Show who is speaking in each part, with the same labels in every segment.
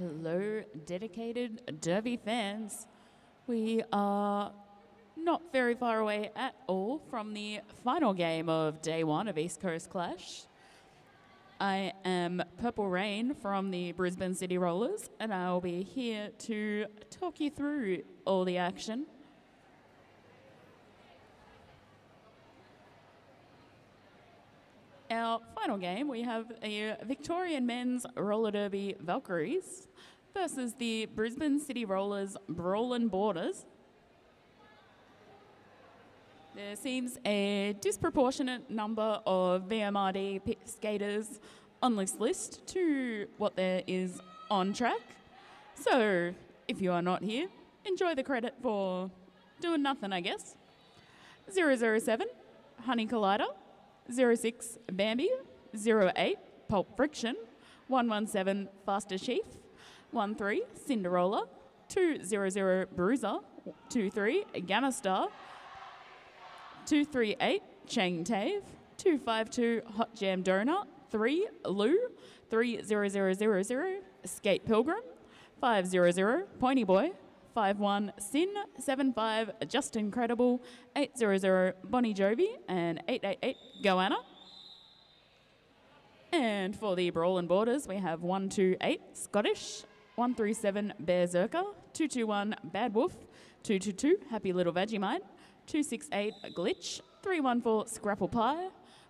Speaker 1: Hello, dedicated Derby fans. We are not very far away at all from the final game of day one of East Coast Clash. I am Purple Rain from the Brisbane City Rollers, and I'll be here to talk you through all the action. Our final game, we have a Victorian men's roller derby Valkyries versus the Brisbane City Rollers Brawlin Borders. There seems a disproportionate number of VMRD skaters on this list to what there is on track. So, if you are not here, enjoy the credit for doing nothing, I guess. 007, Honey Collider. 06, Bambi. 08, Pulp Friction. 117, Faster Chief. 13, Cinderella. 200, Bruiser. 23, Ganastar. 238, Chang Tave. 252, Hot Jam Donut. 3, Lou. 30000, Skate Pilgrim. 500, Pointy Boy. 51, Sin. 75, Just Incredible. 800, Bonnie Jovi. And 888, Goanna. And for the Brawlin Borders, we have 128, Scottish. 137, Berserker. 221, Bad Wolf. 222, Happy Little Vegemite. 268, Glitch. 314, Scrapple Pie.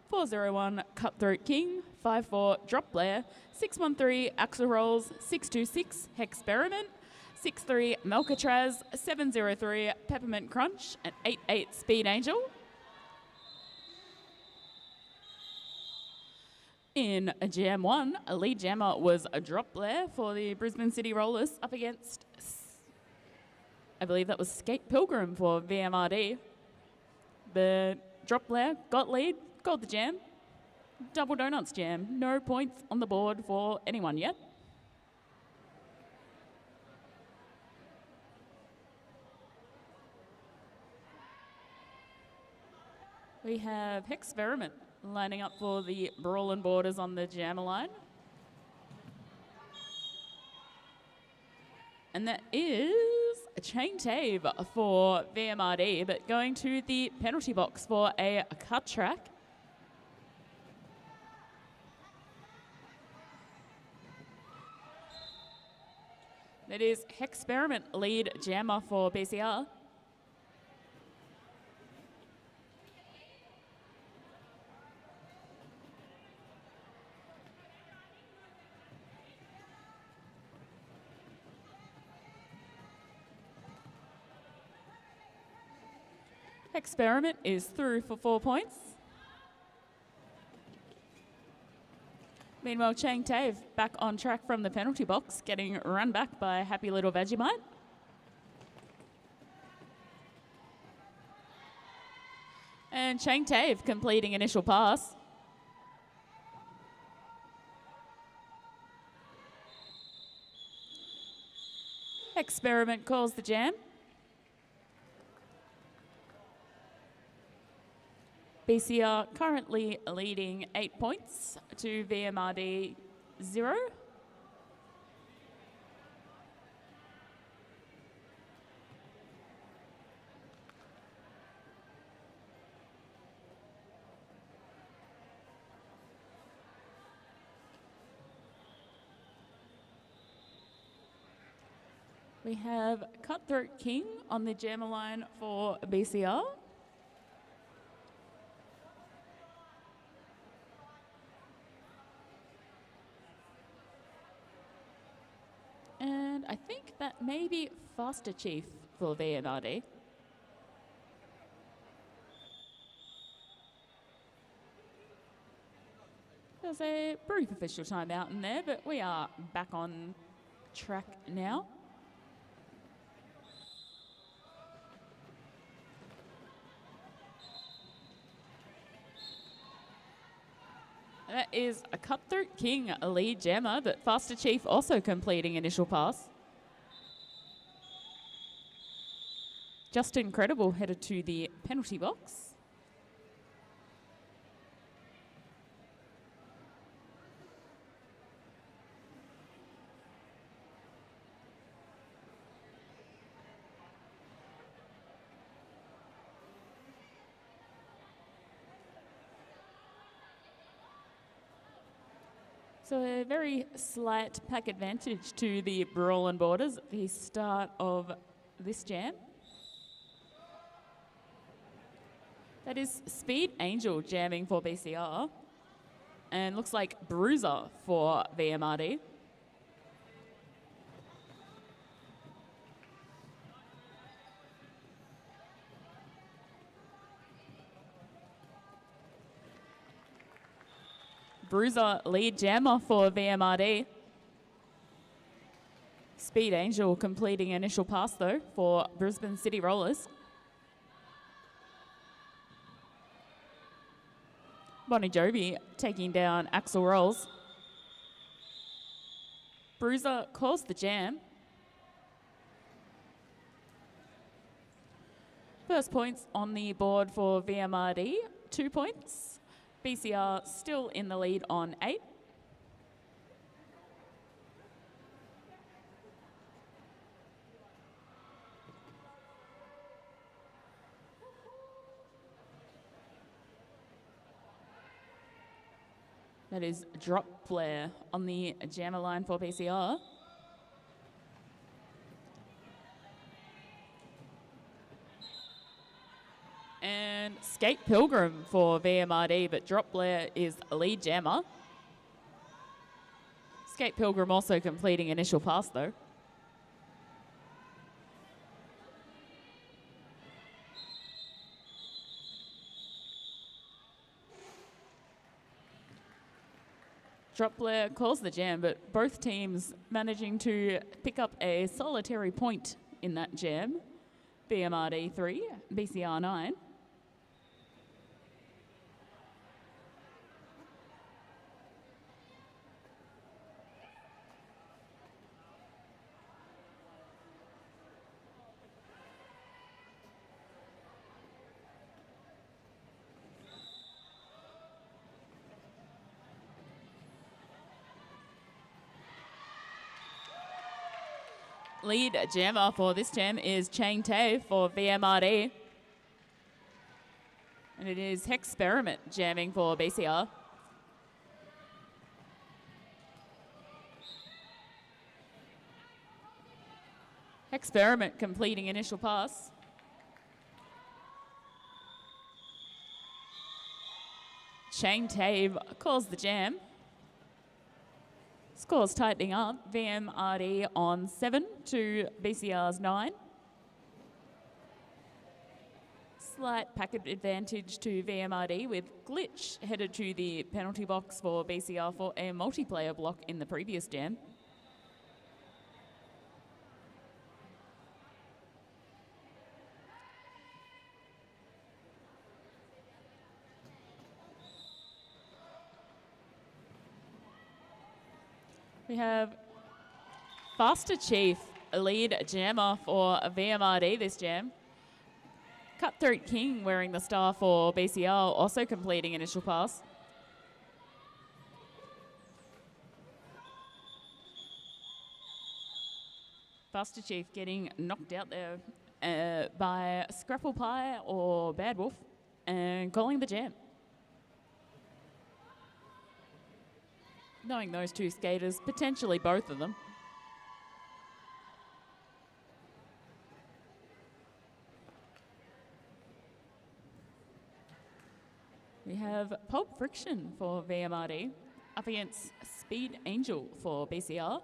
Speaker 1: 401, Cutthroat King. 54, Drop Blair. 613, Axel Rolls. 626, Hexperiment. 63, Melcatraz. 703, Peppermint Crunch. And 88, Speed Angel. In Jam 1, a lead jammer was a Drop Blair for the Brisbane City Rollers up against, I believe that was Skate Pilgrim for VMRD. The Drop Blair got lead, got the jam. Double Donuts jam. No points on the board for anyone yet. We have Hexperiment lining up for the Brawlin Borders on the jammer line. And that is a Chain Tave for VMRD, but going to the penalty box for a cut track. That is Hexperiment lead jammer for BCR. Experiment is through for 4 points. Meanwhile, Chang Tave back on track from the penalty box, getting run back by Happy Little Vegemite. And Chang Tave completing initial pass. Experiment calls the jam. BCR currently leading 8 points to VMRD 0. We have Cutthroat King on the jammer line for BCR. And I think that may be Faster Chief for VMRD. There's a brief official timeout in there, but we are back on track now. That is a Cutthroat King, a lead jammer, but Faster Chief also completing initial pass. Just Incredible headed to the penalty box. So a very slight pack advantage to the Brawlin Borders at the start of this jam. That is Speed Angel jamming for BCR. And looks like Bruiser for VMRD. Bruiser lead jammer for VMRD. Speed Angel completing initial pass though for Brisbane City Rollers. Wurundjeri taking down Axel Rolls. Bruiser calls the jam. First points on the board for VMRD, 2 points. BCR still in the lead on 8. That is Drop Flare on the jammer line for BCR. And Skate Pilgrim for VMRD, but Drop Flare is a lead jammer. Skate Pilgrim also completing initial pass though. Drop Flare calls the jam, but both teams managing to pick up a solitary point in that jam. VMRD 3, BCR 9. Lead jammer for this jam is Chang Tae for VMRD. And it is Hexperiment jamming for BCR. Hexperiment completing initial pass. Chang Tae calls the jam. Scores tightening up. VMRD on 7 to BCR's 9. Slight packet advantage to VMRD with Glitch headed to the penalty box for BCR for a multiplayer block in the previous jam. We have Faster Chief, a lead jammer for VMRD this jam. Cutthroat King wearing the star for BCR, also completing initial pass. Faster Chief getting knocked out there by Scrapple Pie or Bad Wolf and calling the jam. Knowing those two skaters, potentially both of them. We have Pulp Friction for VMRD up against Speed Angel for BCR.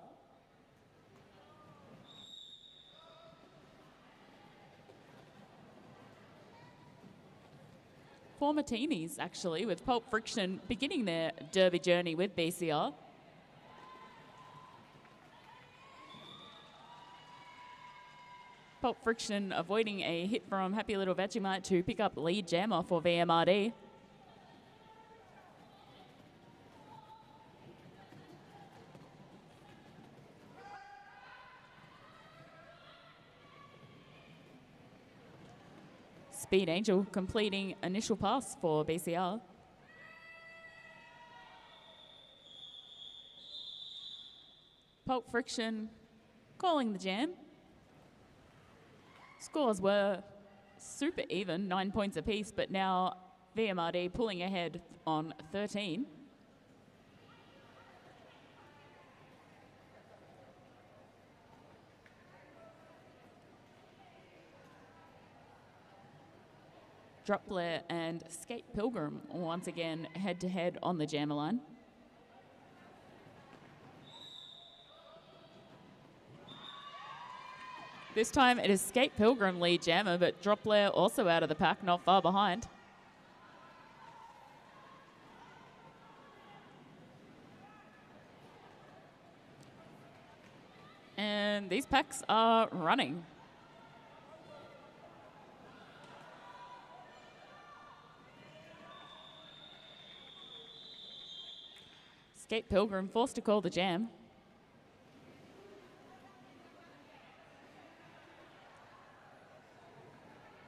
Speaker 1: Former teamies, actually, with Pulp Friction beginning their derby journey with BCR. Pulp Friction avoiding a hit from Happy Little Vegemite to pick up lead jammer for VMRD. Speed Angel completing initial pass for BCR. Pulp Friction calling the jam. Scores were super even, 9 points apiece, but now VMRD pulling ahead on 13. Drop Blair and Skate Pilgrim once again head-to-head on the jammer line. This time it is Skate Pilgrim lead jammer, but Drop Blair also out of the pack, not far behind. And these packs are running. Skate Pilgrim forced to call the jam.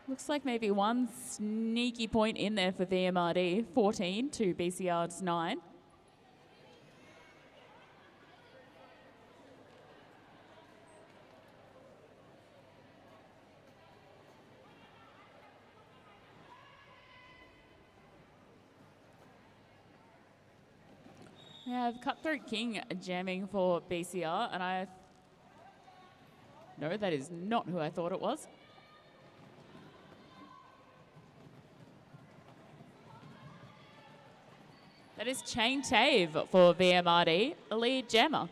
Speaker 1: Looks like maybe one sneaky point in there for VMRD, 14 to BCR's 9. We have Cutthroat King jamming for BCR, and no, that is not who I thought it was. That is Chain Tave for VMRD, the lead jammer.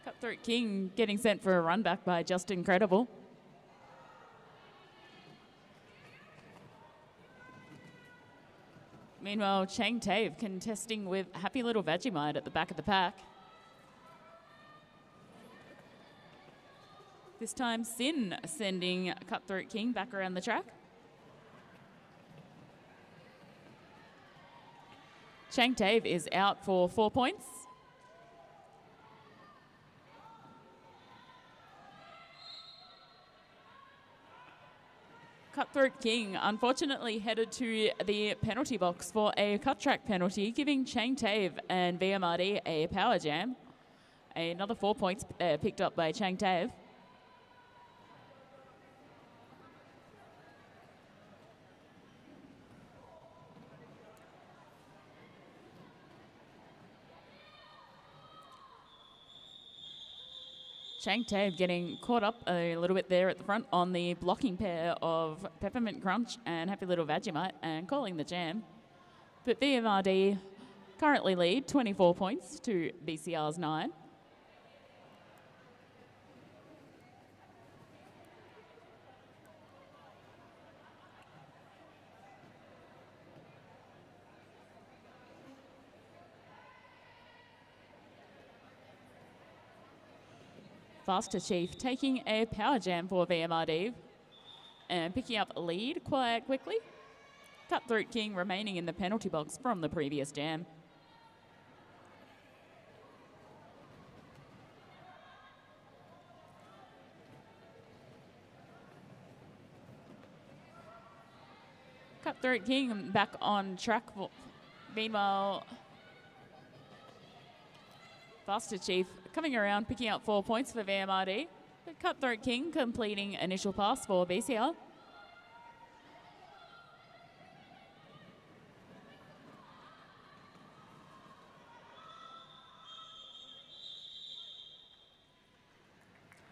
Speaker 1: Cutthroat King getting sent for a run back by Just Incredible. Meanwhile, Chang Tave contesting with Happy Little Vegemite at the back of the pack. This time, Sin sending Cutthroat King back around the track. Chang Tave is out for 4 points. Cutthroat King unfortunately headed to the penalty box for a cut track penalty, giving Chang Tave and VMRD a power jam. Another 4 points picked up by Chang Tave. Chang Tave getting caught up a little bit there at the front on the blocking pair of Peppermint Crunch and Happy Little Vegemite and calling the jam. But VMRD currently lead 24 points to BCR's 9. Faster Chief taking a power jam for VMRD and picking up a lead quite quickly. Cutthroat King remaining in the penalty box from the previous jam. Cutthroat King back on track. Meanwhile, Faster Chief coming around, picking up 4 points for VMRD. But Cutthroat King completing initial pass for BCR.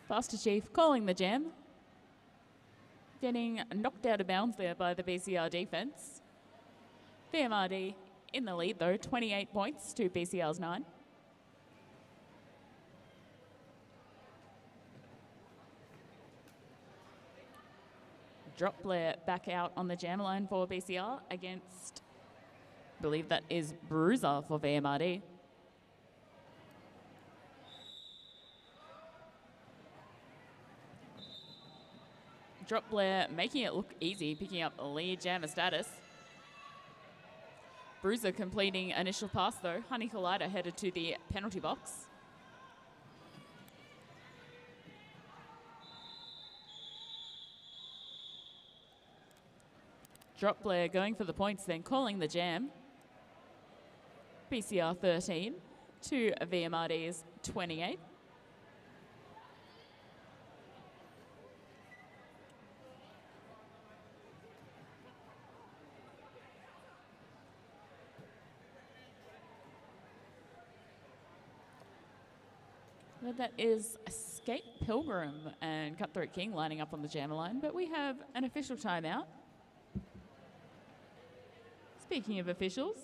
Speaker 1: Faster Chief calling the jam. Getting knocked out of bounds there by the BCR defense. VMRD in the lead though, 28 points to BCR's 9. Drop Blair back out on the jam line for BCR against, I believe that is Bruiser for VMRD. Drop Blair making it look easy, picking up lead jammer status. Bruiser completing initial pass though. Honey Collider headed to the penalty box. Drop Blair going for the points, then calling the jam. BCR 13 to VMRD's 28. That is Skate Pilgrim and Cutthroat King lining up on the jammer line, but we have an official timeout. Speaking of officials,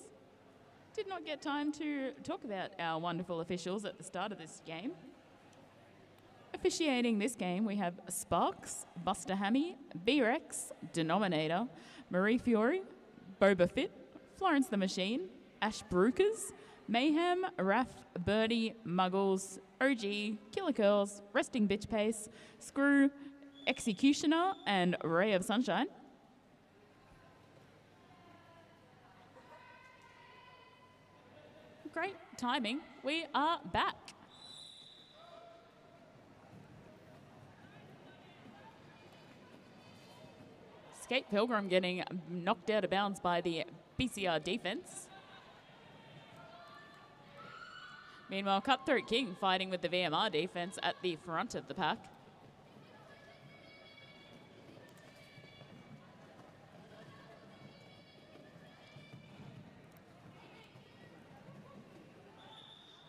Speaker 1: did not get time to talk about our wonderful officials at the start of this game. Officiating this game, we have Sparks, Buster Hammy, B-Rex, Denominator, Marie Fiore, Boba Fett, Florence the Machine, Ash Brookers, Mayhem, Raph, Birdie, Muggles, OG, Killer Curls, Resting Bitch Pace, Screw, Executioner, and Ray of Sunshine. Great timing. We are back. Skate Pilgrim getting knocked out of bounds by the BCR defense. Meanwhile, Cutthroat King fighting with the VMR defense at the front of the pack.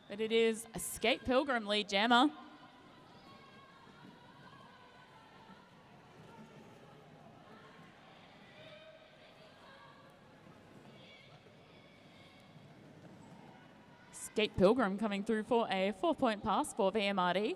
Speaker 1: But it is a Skate Pilgrim lead jammer. Skate Pilgrim coming through for a 4-point pass for VMRD.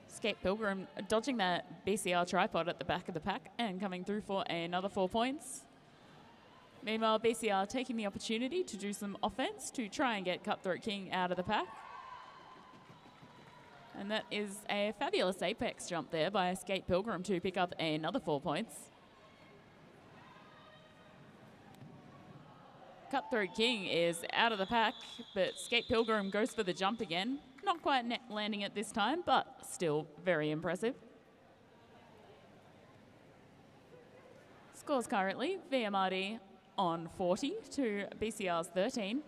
Speaker 1: Skate Pilgrim dodging that BCR tripod at the back of the pack and coming through for another 4 points. Meanwhile, BCR taking the opportunity to do some offense to try and get Cutthroat King out of the pack. And that is a fabulous apex jump there by Skate Pilgrim to pick up another 4 points. Cutthroat King is out of the pack, but Skate Pilgrim goes for the jump again. Not quite net landing it this time, but still very impressive. Scores currently, VMRD on 40 to BCR's 13.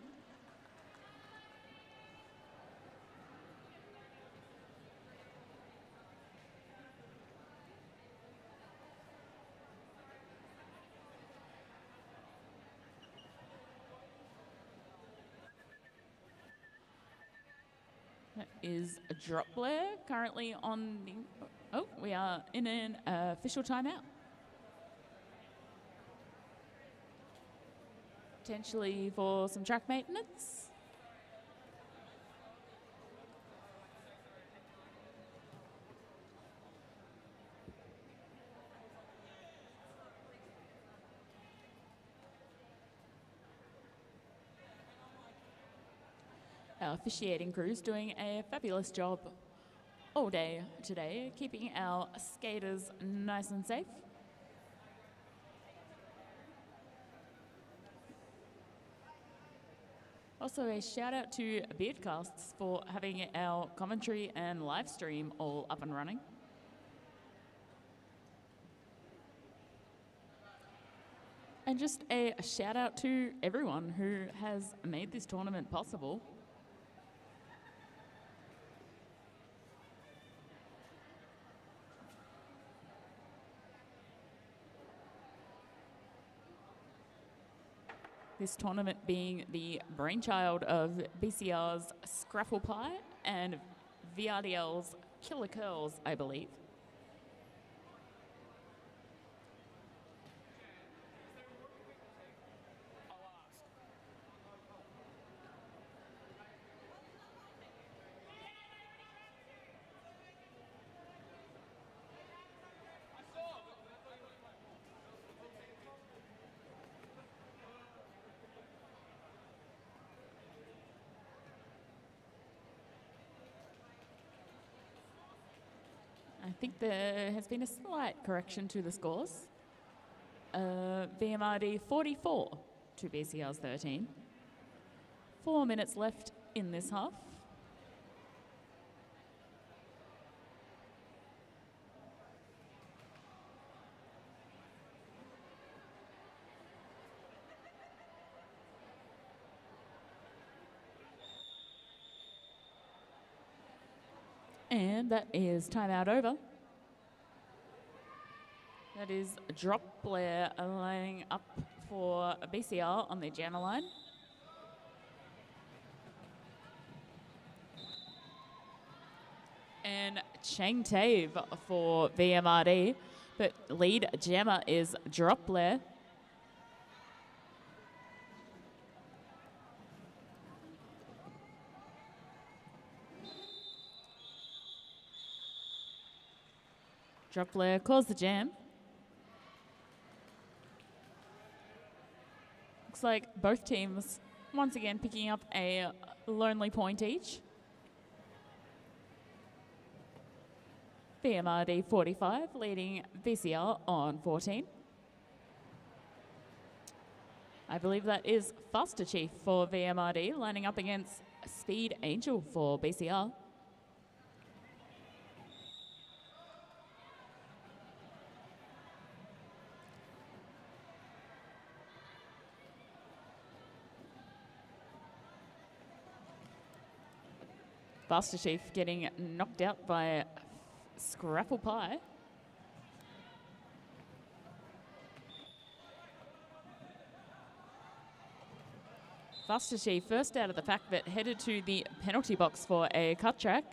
Speaker 1: That is a drop blare currently on the... Oh, we are in an official timeout. Potentially for some track maintenance. Our officiating crew's doing a fabulous job all day today, keeping our skaters nice and safe. Also a shout out to Beardcasts for having our commentary and live stream all up and running. And just a shout out to everyone who has made this tournament possible. This tournament being the brainchild of BCR's Scraffle Pie and VRDL's Killer Curls, I believe. I think there has been a slight correction to the scores. VMRD 44 to BCR's 13. 4 minutes left in this half. And that is timeout over. That is Drop Blair lining up for BCR on the jammer line. And Chang Tave for VMRD, but lead jammer is Drop Blair. Drop Blair calls the jam. Looks like both teams once again picking up a lonely point each. VMRD 45 leading VCR on 14. I believe that is Faster Chief for VMRD lining up against Speed Angel for BCR. Faster Chief getting knocked out by Scrapple Pie. Faster Chief first out of the pack, but headed to the penalty box for a cut track.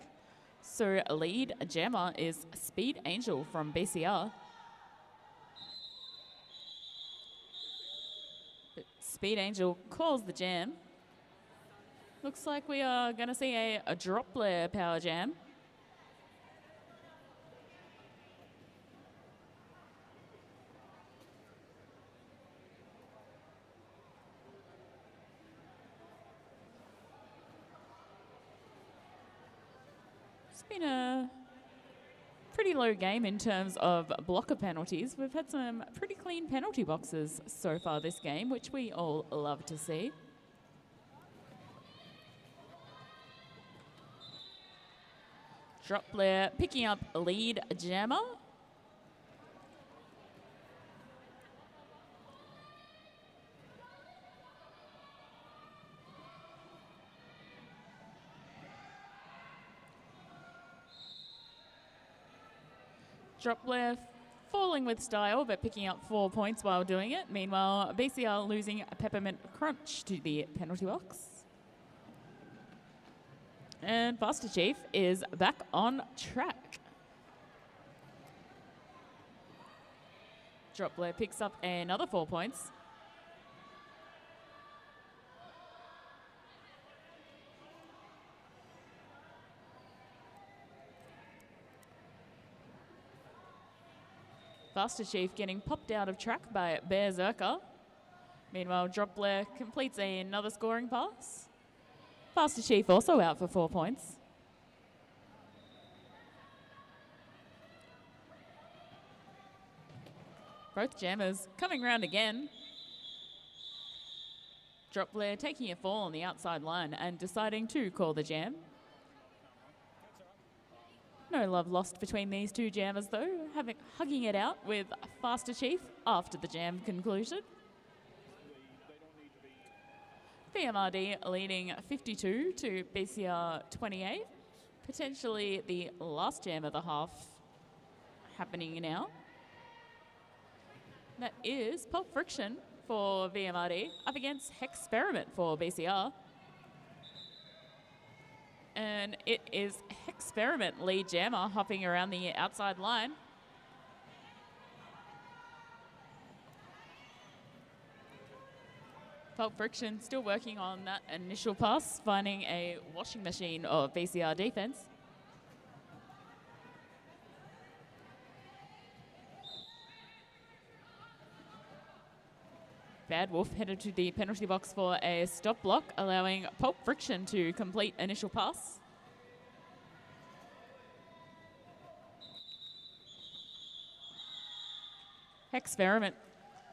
Speaker 1: So lead jammer is Speed Angel from BCR. But Speed Angel calls the jam. Looks like we are going to see a Drop Blair power jam. It's been a pretty low game in terms of blocker penalties. We've had some pretty clean penalty boxes so far this game, which we all love to see. Drop Blair picking up lead jammer. Drop Blair falling with style, but picking up 4 points while doing it. Meanwhile, BCR losing a Peppermint Crunch to the penalty box. And Faster Chief is back on track. Drop Blair picks up another 4 points. Faster Chief getting popped out of track by Bear Zerker. Meanwhile, Drop Blair completes another scoring pass. Faster Chief also out for 4 points. Both jammers coming round again. Drop Blair taking a fall on the outside line and deciding to call the jam. No love lost between these two jammers though, hugging it out with Faster Chief after the jam conclusion. VMRD leading 52 to BCR 28. Potentially the last jam of the half happening now. That is Pulp Friction for VMRD up against Hexperiment for BCR. And it is Hexperiment lead jammer hopping around the outside line. Pulp Friction still working on that initial pass, finding a washing machine of BCR defense. Bad Wolf headed to the penalty box for a stop block, allowing Pulp Friction to complete initial pass. Hexperiment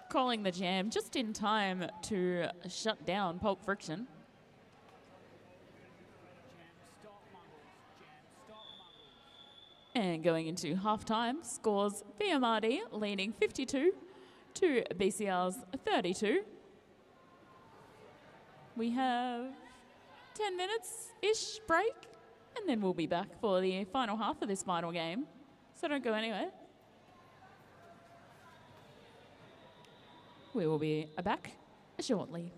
Speaker 1: calling the jam just in time to shut down Pulp Friction. And going into half-time, scores VMRD leading 52 to BCR's 32. We have 10 minutes-ish break, and then we'll be back for the final half of this final game. So don't go anywhere. We will be back shortly.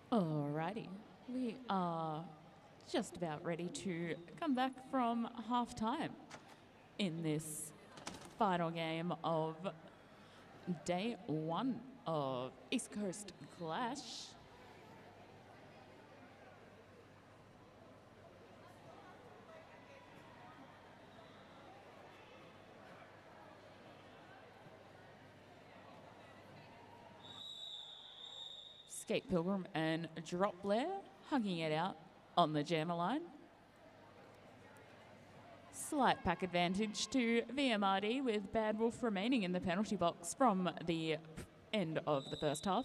Speaker 1: Alrighty, we are just about ready to come back from half time in this final game of day one of East Coast Clash. Skate Pilgrim and Drop Blair hugging it out on the jammer line. Slight pack advantage to VMRD with Bad Wolf remaining in the penalty box from the end of the first half.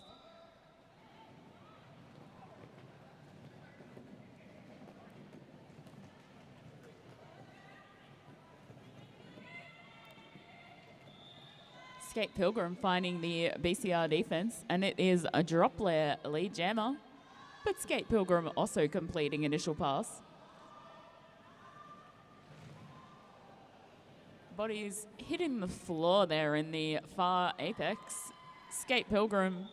Speaker 1: Skate Pilgrim finding the BCR defense, and it is a Drop Blair lead jammer, but Skate Pilgrim also completing initial pass. Bodies hitting the floor there in the far apex. Skate Pilgrim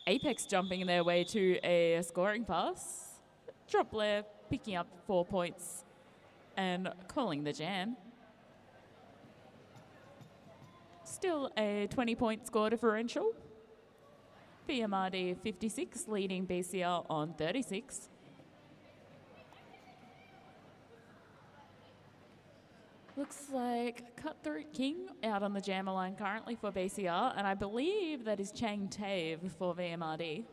Speaker 1: apex jumping their way to a scoring pass. Drop Blair picking up 4 points and calling the jam. Still a 20-point score differential. VMRD 56 leading BCR on 36. Looks like Cutthroat King out on the jammer line currently for BCR, and I believe that is Chang Tave for VMRD.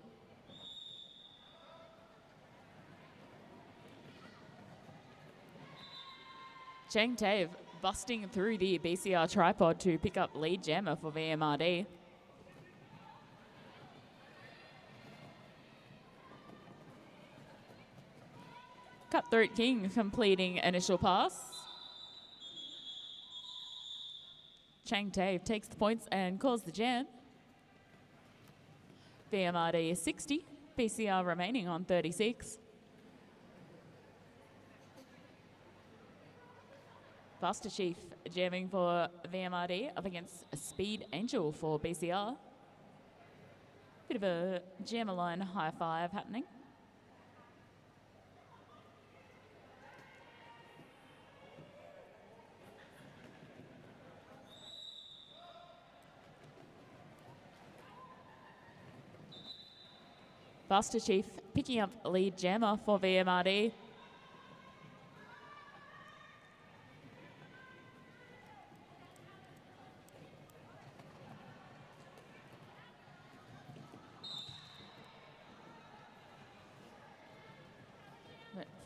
Speaker 1: Chang Tave busting through the BCR tripod to pick up lead jammer for VMRD. Cutthroat King completing initial pass. Chang Tave takes the points and calls the jam. VMRD is 60, BCR remaining on 36. Faster Chief jamming for VMRD up against Speed Angel for BCR. Bit of a jammer line high five happening. Faster Chief picking up lead jammer for VMRD.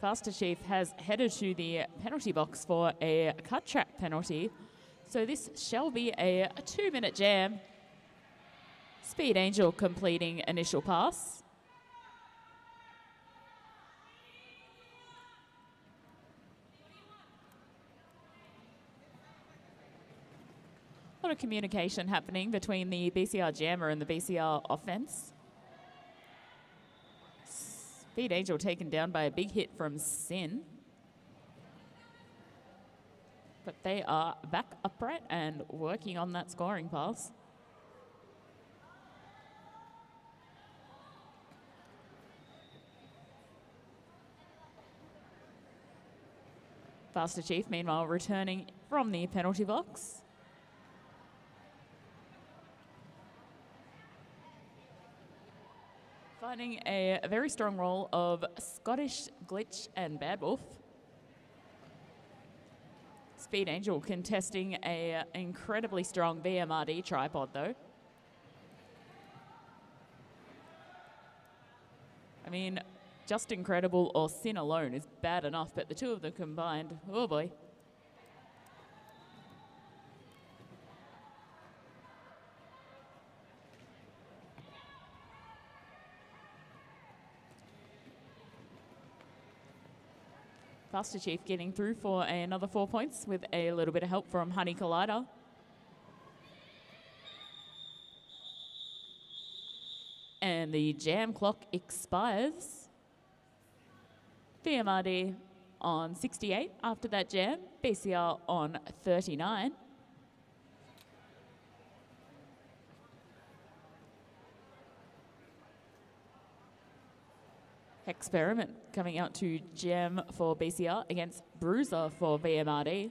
Speaker 1: Faster Chief has headed to the penalty box for a cut track penalty. So this shall be a 2-minute jam. Speed Angel completing initial pass. A lot of communication happening between the BCR jammer and the BCR offense. Speed Angel taken down by a big hit from Sin. But they are back upright and working on that scoring pass. Faster Chief, meanwhile, returning from the penalty box. Finding a very strong role of Scottish Glitch and Bad Wolf. Speed Angel contesting a incredibly strong VMRD tripod though. I mean, Just Incredible or Sin alone is bad enough, but the two of them combined, oh boy. Faster Chief getting through for another 4 points with a little bit of help from Honey Collider. And the jam clock expires. VMRD on 68 after that jam, BCR on 39. Experiment coming out to Gem for BCR against Bruiser for VMRD.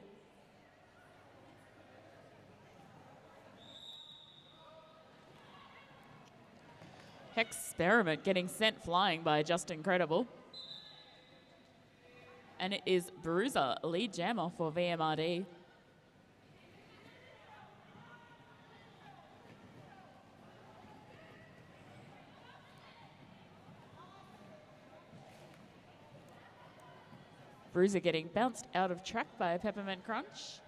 Speaker 1: Experiment getting sent flying by Just Incredible. And it is Bruiser, lead jammer for VMRD. Bruiser getting bounced out of track by Peppermint Crunch.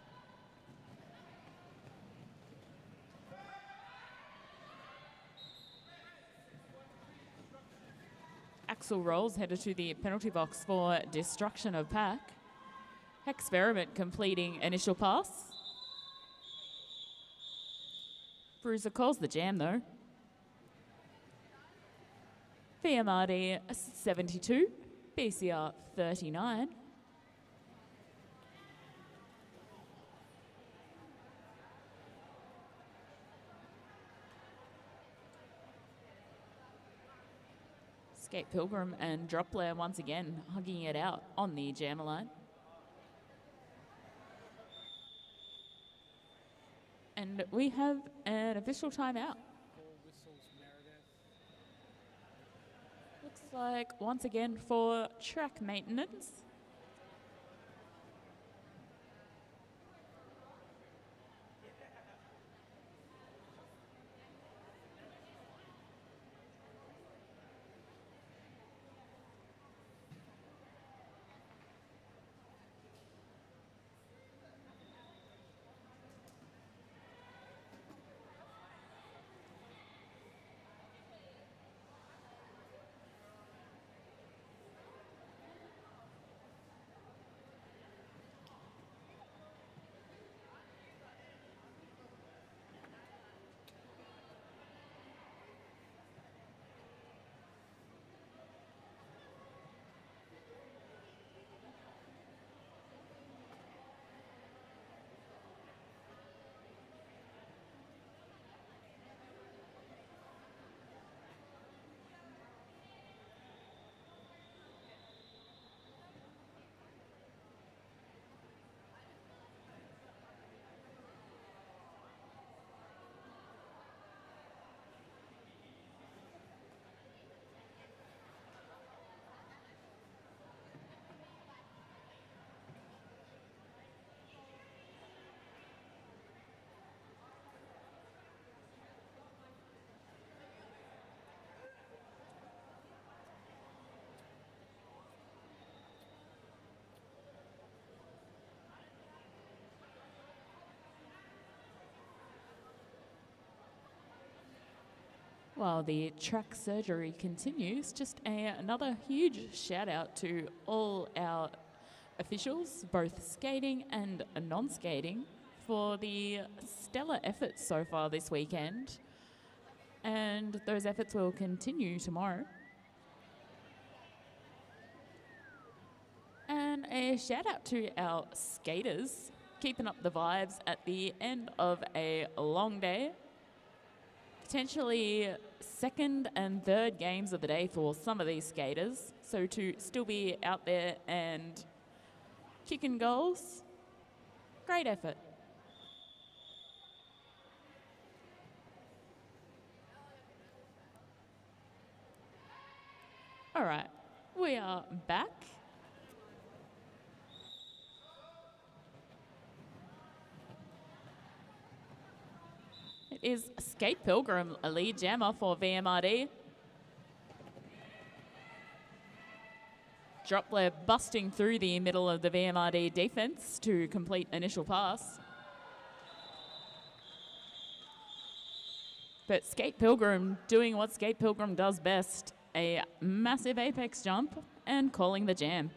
Speaker 1: Axel Rolls headed to the penalty box for destruction of pack. Experiment completing initial pass. Bruiser calls the jam though. VMRD 72, BCR 39. Skate Pilgrim and Dropler once again hugging it out on the jammer line. And we have an official timeout. Looks like once again for track maintenance. While the track surgery continues, just another huge shout out to all our officials, both skating and non-skating, for the stellar efforts so far this weekend. And those efforts will continue tomorrow. And a shout out to our skaters, keeping up the vibes at the end of a long day. Potentially second and third games of the day for some of these skaters. So to still be out there and kicking goals, great effort. All right, we are back. It is Skate Pilgrim, a lead jammer for VMRD. Dropler busting through the middle of the VMRD defense to complete initial pass. But Skate Pilgrim doing what Skate Pilgrim does best, a massive apex jump and calling the jam.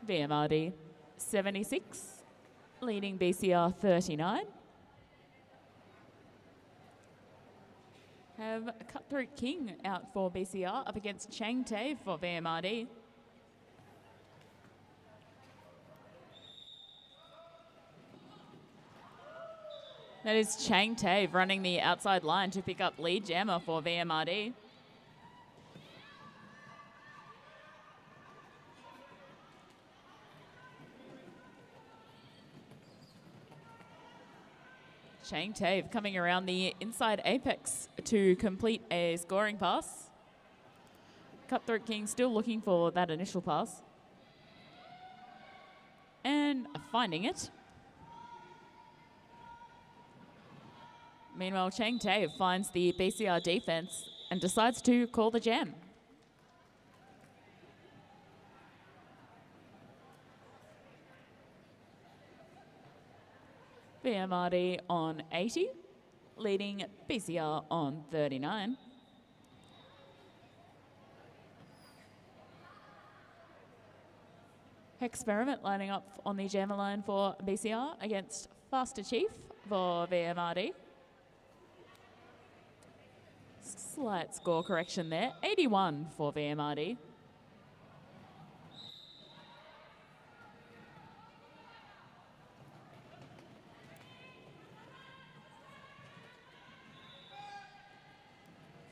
Speaker 1: VMRD 76, leading BCR 39. Have Cutthroat King out for BCR up against Chang Tae for VMRD. That is Chang Tave running the outside line to pick up lead jammer for VMRD. Chang Tave coming around the inside apex to complete a scoring pass. Cutthroat King still looking for that initial pass. And finding it. Meanwhile, Chang Tave finds the BCR defense and decides to call the jam. VMRD on 80, leading BCR on 39. Experiment lining up on the jammer line for BCR against Faster Chief for VMRD. Slight score correction there, 81 for VMRD.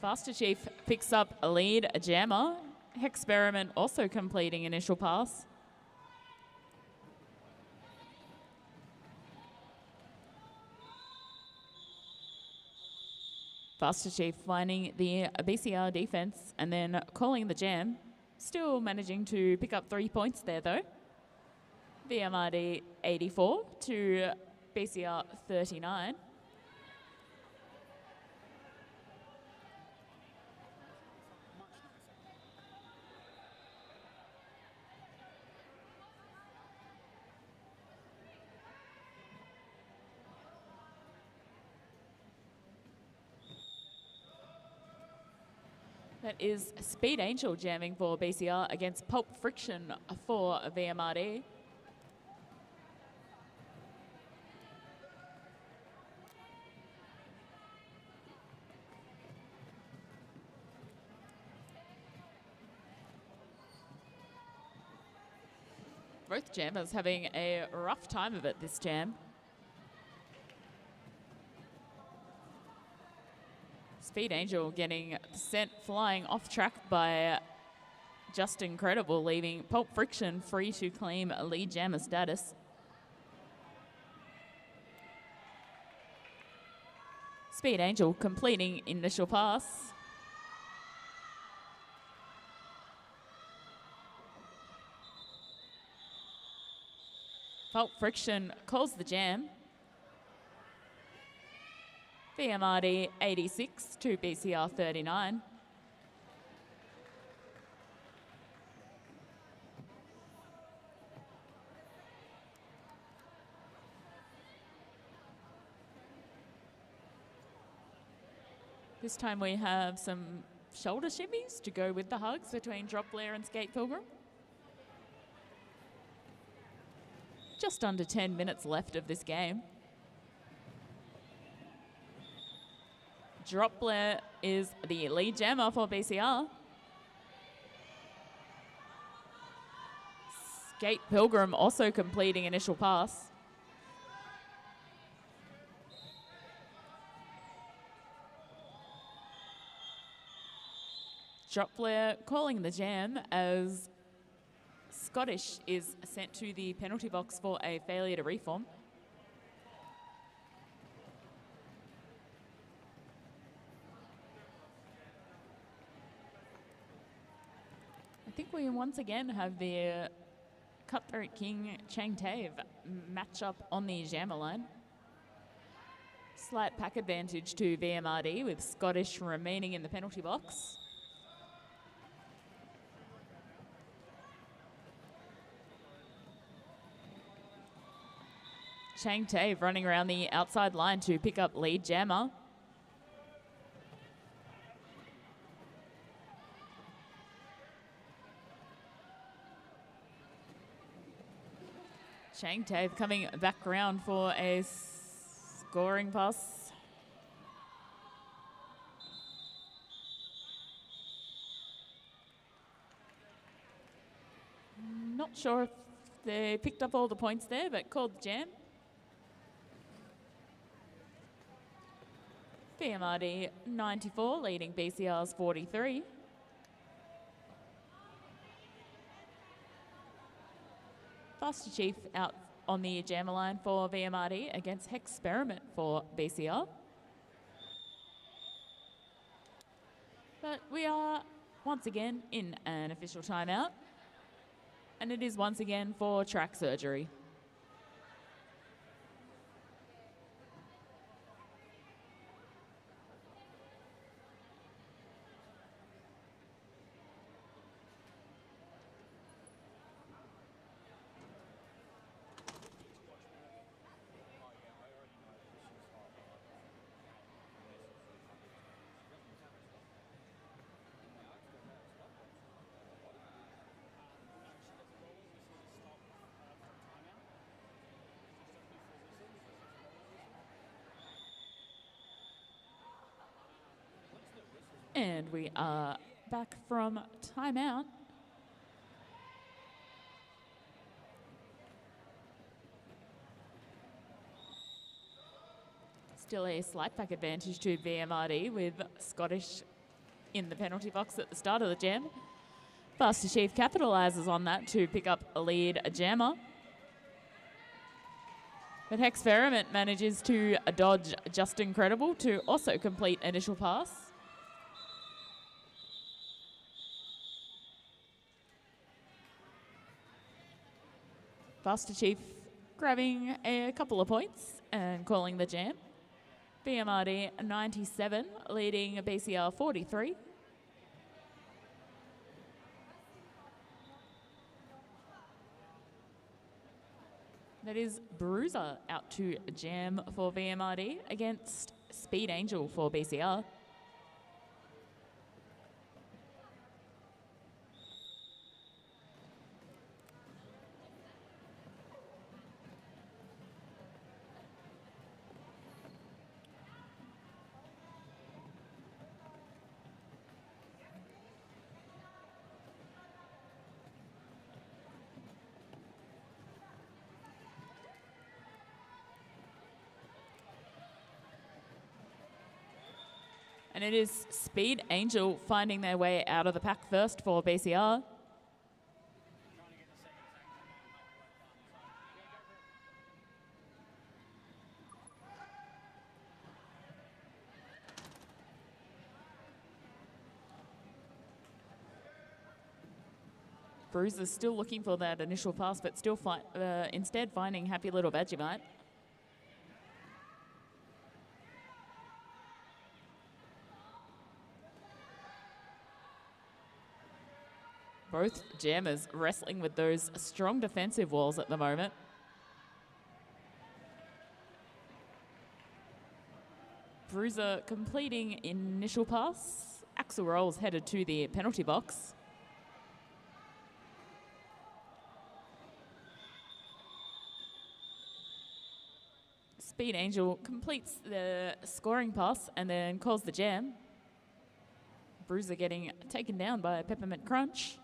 Speaker 1: Faster Chief picks up a lead jammer. Experiment also completing initial pass. Faster Chief finding the BCR defense and then calling the jam. Still managing to pick up 3 points there though. VMRD 84 to BCR 39. That is Speed Angel jamming for BCR against Pulp Friction for VMRD. Both jammers having a rough time of it this jam. Speed Angel getting sent flying off track by Just Incredible, leaving Pulp Friction free to claim a lead jammer status. Speed Angel completing initial pass. Pulp Friction calls the jam. VMRD 86 to BCR 39. This time we have some shoulder shimmies to go with the hugs between Drop Blair and Skate Pilgrim. Just under 10 minutes left of this game. Drop Blair is the lead jammer for BCR. Skate Pilgrim also completing initial pass. Drop Blair calling the jam as Scottish is sent to the penalty box for a failure to reform. I think we once again have the Cutthroat King Chang Tave match up on the jammer line. Slight pack advantage to VMRD with Scottish remaining in the penalty box. Chang Tave running around the outside line to pick up lead jammer. Chang Tave coming back around for a scoring pass. Not sure if they picked up all the points there, but called the jam. VMRD 94 leading BCR's 43. Faster Chief out on the jammer line for VMRD against Hexperiment for BCR. But we are once again in an official timeout, and it is once again for track surgery. And we are back from timeout. Still a slight back advantage to VMRD with Scottish in the penalty box at the start of the jam. Faster Chief capitalises on that to pick up a lead jammer. But Hexperiment manages to dodge Just Incredible to also complete initial pass. Faster Chief grabbing a couple of points and calling the jam. VMRD 97 leading BCR 43. That is Bruiser out to jam for VMRD against Speed Angel for BCR. And it is Speed Angel finding their way out of the pack first for BCR. Bruiser's still looking for that initial pass, but still instead finding Happy Little Vegemite. Both jammers wrestling with those strong defensive walls at the moment. Bruiser completing initial pass. Axel Rolls headed to the penalty box. Speed Angel completes the scoring pass and then calls the jam. Bruiser getting taken down by Peppermint Crunch.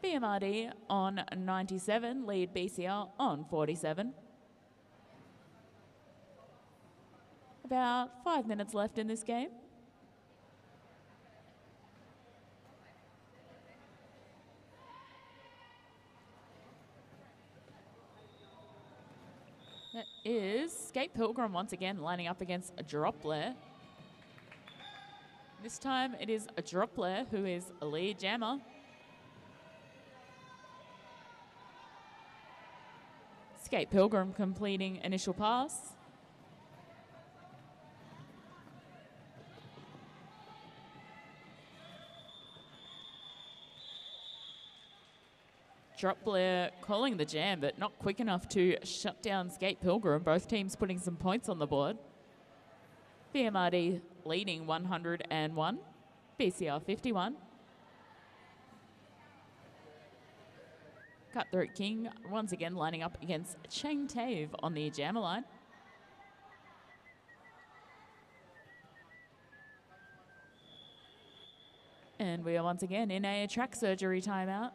Speaker 1: VMRD on 97, lead BCR on 47. About 5 minutes left in this game. That is Skate Pilgrim once again lining up against a Dropler. This time it is a Dropler who is a lead jammer. Skate Pilgrim completing initial pass. Dropler calling the jam, but not quick enough to shut down Skate Pilgrim. Both teams putting some points on the board. VMRD leading 101, BCR 51. Cutthroat King once again lining up against Chang Tave on the jammer line. And we are once again in a track surgery timeout.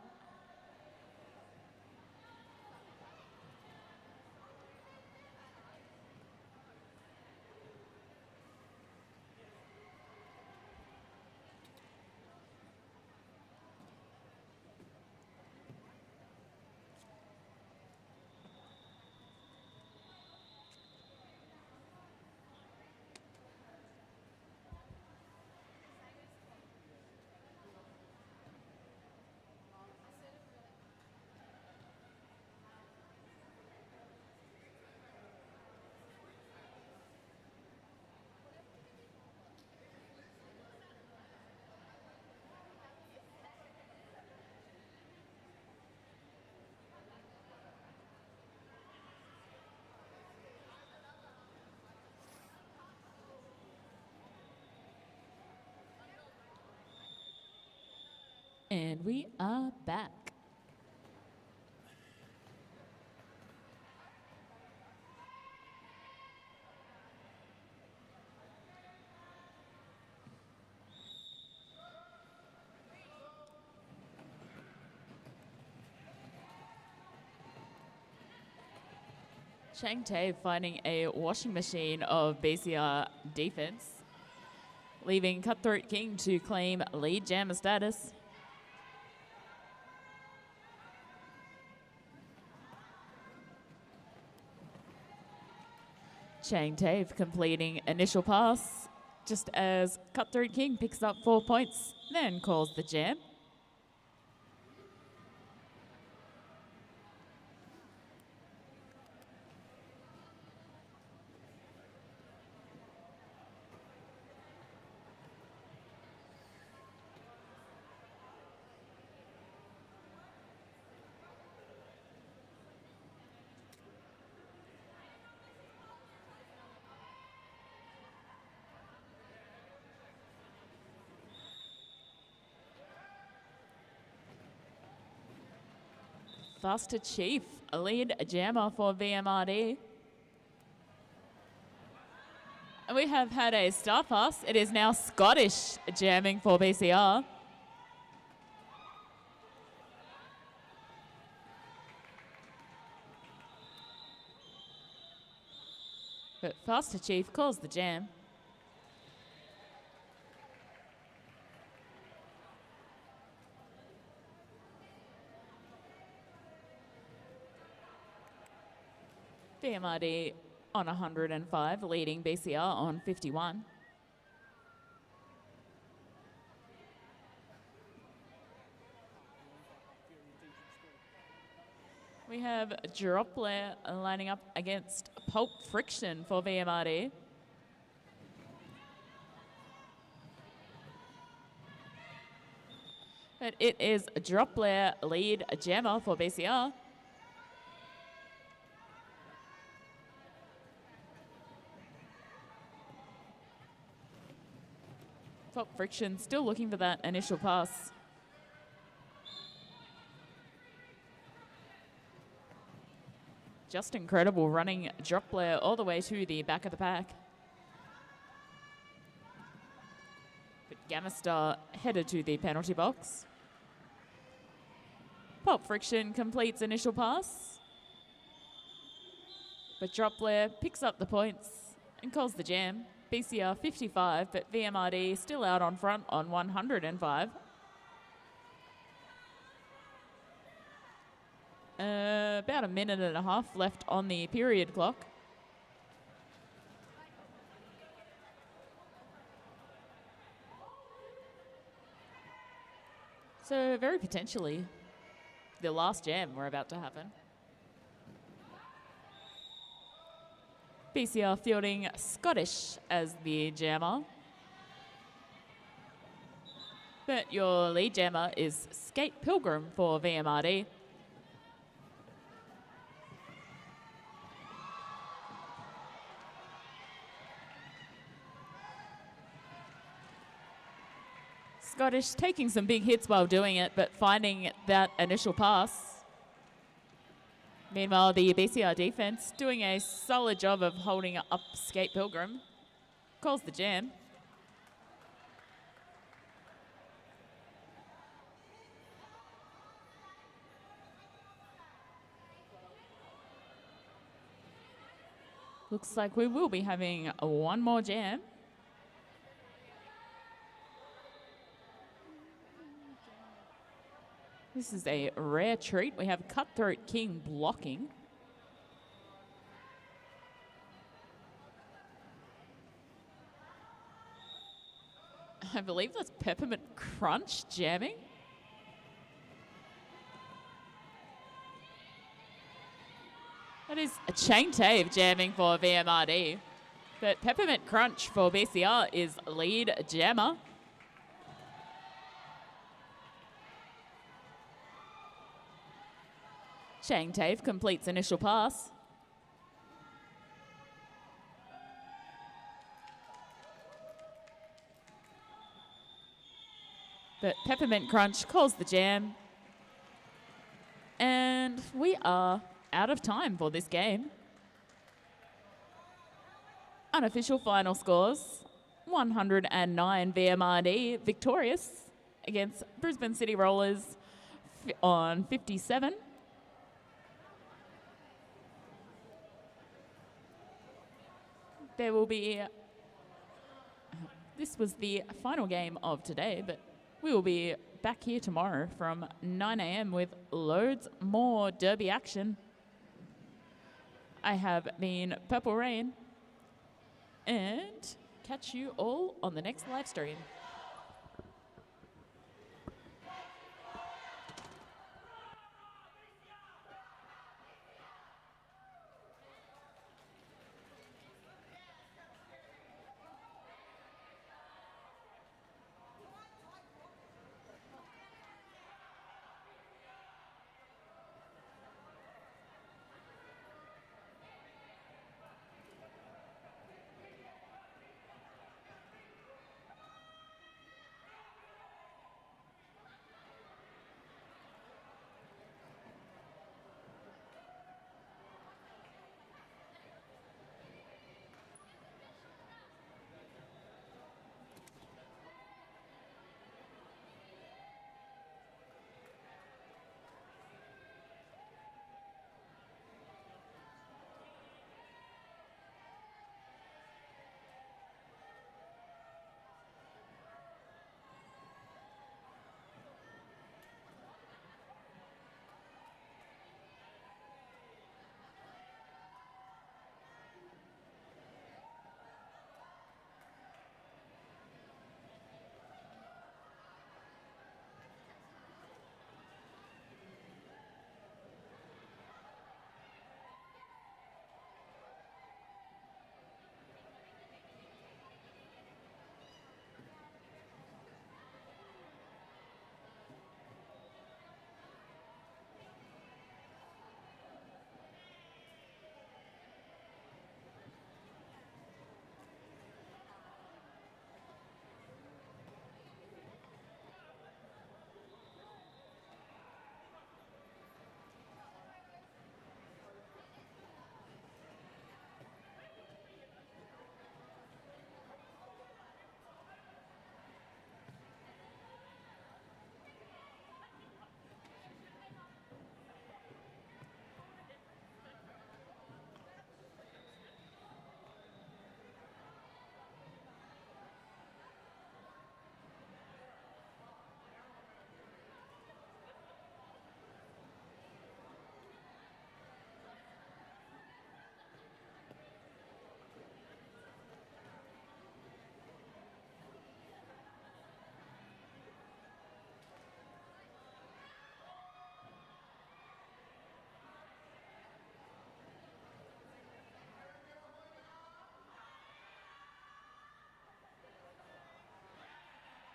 Speaker 1: And we are back. Chang Tae finding a washing machine of BCR defense, leaving Cutthroat King to claim lead jammer status. Chang Tae completing initial pass just as Cutthroat King picks up 4 points, then calls the jam. Faster Chief, a lead jammer for VMRD. And we have had a star pass. It is now Scottish jamming for BCR. But Faster Chief calls the jam. VMRD on 105, leading BCR on 51. We have Droplet lining up against Pulp Friction for VMRD. But it is Droplet lead jammer for BCR. Pulp Friction still looking for that initial pass. Just incredible running Droplet all the way to the back of the pack. But Gamistar headed to the penalty box. Pulp Friction completes initial pass. But Droplet picks up the points and calls the jam. BCR 55, but VMRD still out on front on 105. About a minute and a half left on the period clock. So very potentially the last jam we're about to happen. BCR fielding Scottish as the jammer. But your lead jammer is Skate Pilgrim for VMRD. Scottish taking some big hits while doing it, but finding that initial pass. Meanwhile, the BCR defense doing a solid job of holding up Skate Pilgrim. Calls the jam. Looks like we will be having one more jam. This is a rare treat. We have Cutthroat King blocking. I believe that's Peppermint Crunch jamming. That is a Chang Tae jamming for VMRD. But Peppermint Crunch for BCR is lead jammer. Chang Tae completes initial pass. But Peppermint Crunch calls the jam. And we are out of time for this game. Unofficial final scores. 109 VMRD victorious against Brisbane City Rollers on 57. There will be, this was the final game of today, but we will be back here tomorrow from 9 a.m. with loads more derby action. I have been Purple Rain, and catch you all on the next live stream.